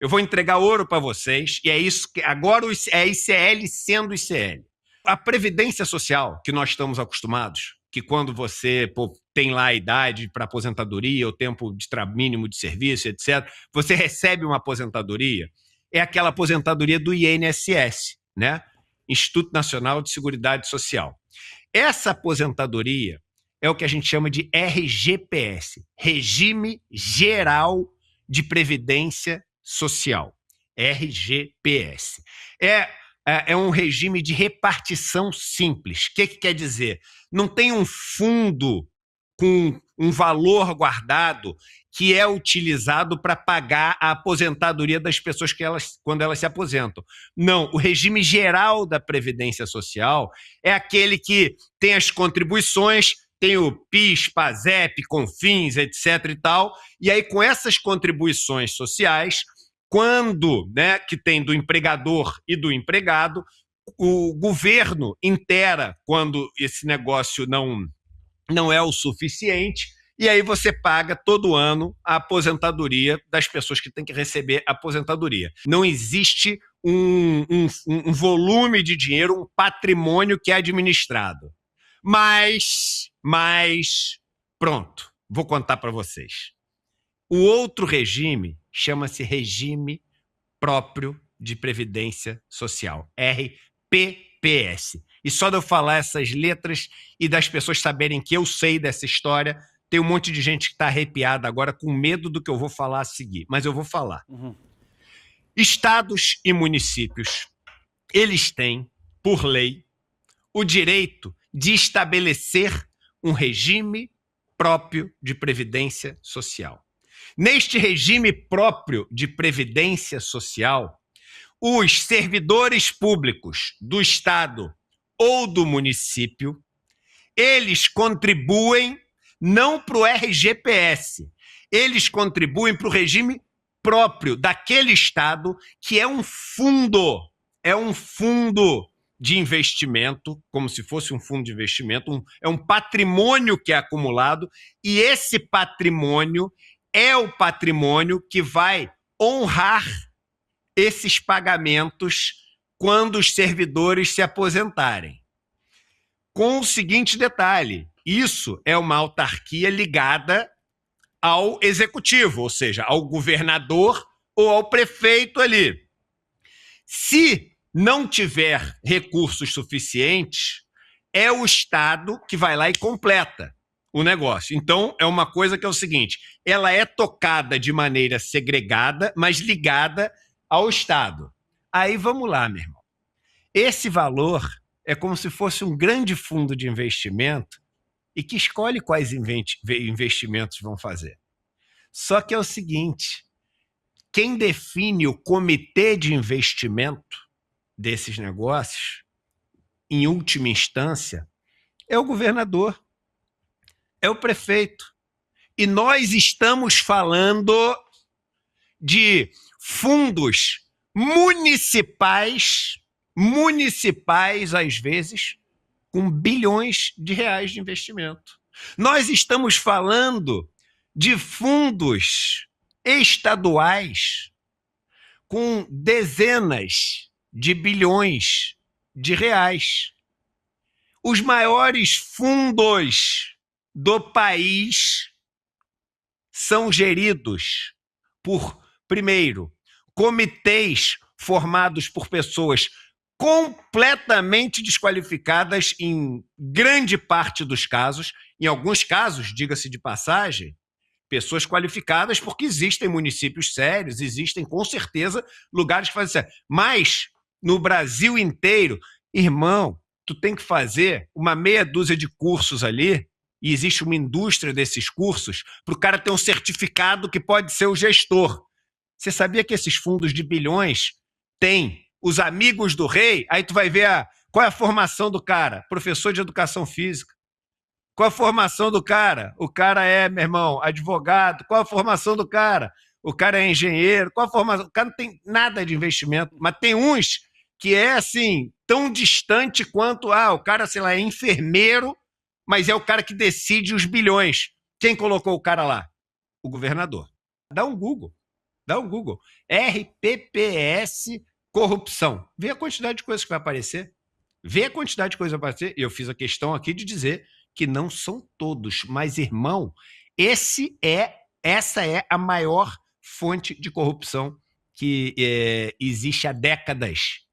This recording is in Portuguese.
Eu vou entregar ouro para vocês, e é isso que agora é ICL sendo ICL. A previdência social que nós estamos acostumados, que quando você tem lá a idade para aposentadoria, o tempo de mínimo de serviço, etc., você recebe uma aposentadoria, é aquela aposentadoria do INSS, né? Instituto Nacional de Seguridade Social. Essa aposentadoria é o que a gente chama de RGPS, Regime Geral de Previdência Social, RGPS. É um regime de repartição simples. O que quer dizer? Não tem um fundo com um valor guardado que é utilizado para pagar a aposentadoria das pessoas quando elas se aposentam. Não, o regime geral da Previdência Social é aquele que tem as contribuições, tem o PIS, PASEP, CONFINS, etc. e tal, e aí com essas contribuições sociais, quando, né, que tem do empregador e do empregado, o governo inteira, quando esse negócio não é o suficiente, e aí você paga todo ano a aposentadoria das pessoas que têm que receber aposentadoria. Não existe um volume de dinheiro, um patrimônio que é administrado. Mas pronto, vou contar para vocês. O outro regime chama-se Regime Próprio de Previdência Social, RPPS. E só de eu falar essas letras e das pessoas saberem que eu sei dessa história, tem um monte de gente que está arrepiada agora com medo do que eu vou falar a seguir, mas eu vou falar. Estados e municípios, eles têm, por lei, o direito de estabelecer um regime próprio de previdência social. Neste regime próprio de previdência social, os servidores públicos do Estado ou do município, eles contribuem não para o RGPS, eles contribuem para o regime próprio daquele Estado, que é um fundo de investimento, como se fosse um fundo de investimento, é um patrimônio que é acumulado, e esse patrimônio é o patrimônio que vai honrar esses pagamentos quando os servidores se aposentarem. Com o seguinte detalhe, isso é uma autarquia ligada ao executivo, ou seja, ao governador ou ao prefeito ali. Se não tiver recursos suficientes, é o Estado que vai lá e completa o negócio. Então, é uma coisa que é o seguinte, ela é tocada de maneira segregada, mas ligada ao Estado. Aí vamos lá, meu irmão. Esse valor é como se fosse um grande fundo de investimento e que escolhe quais investimentos vão fazer. Só que é o seguinte, quem define o comitê de investimento desses negócios, em última instância, é o governador, é o prefeito. E nós estamos falando de fundos municipais, às vezes, com bilhões de reais de investimento. Nós estamos falando de fundos estaduais com dezenas de bilhões de reais. Os maiores fundos do país são geridos por, primeiro, comitês formados por pessoas completamente desqualificadas em grande parte dos casos. Em alguns casos, diga-se de passagem, pessoas qualificadas, porque existem municípios sérios, existem com certeza lugares que fazem isso. Mas no Brasil inteiro, irmão, tu tem que fazer uma meia dúzia de cursos ali, e existe uma indústria desses cursos, para o cara ter um certificado que pode ser o gestor. Você sabia que esses fundos de bilhões têm os amigos do rei? Aí tu vai ver qual é a formação do cara? Professor de educação física. Qual a formação do cara? O cara é, meu irmão, advogado. Qual a formação do cara? O cara é engenheiro. Qual a formação? O cara não tem nada de investimento, mas tem uns que é assim, tão distante quanto, o cara, sei lá, é enfermeiro, mas é o cara que decide os bilhões. Quem colocou o cara lá? O governador. Dá um Google. Dá um Google. RPPS corrupção. Vê a quantidade de coisas que vai aparecer. Vê a quantidade de coisas que vai aparecer. E eu fiz a questão aqui de dizer que não são todos. Mas, irmão, essa é a maior fonte de corrupção que existe há décadas.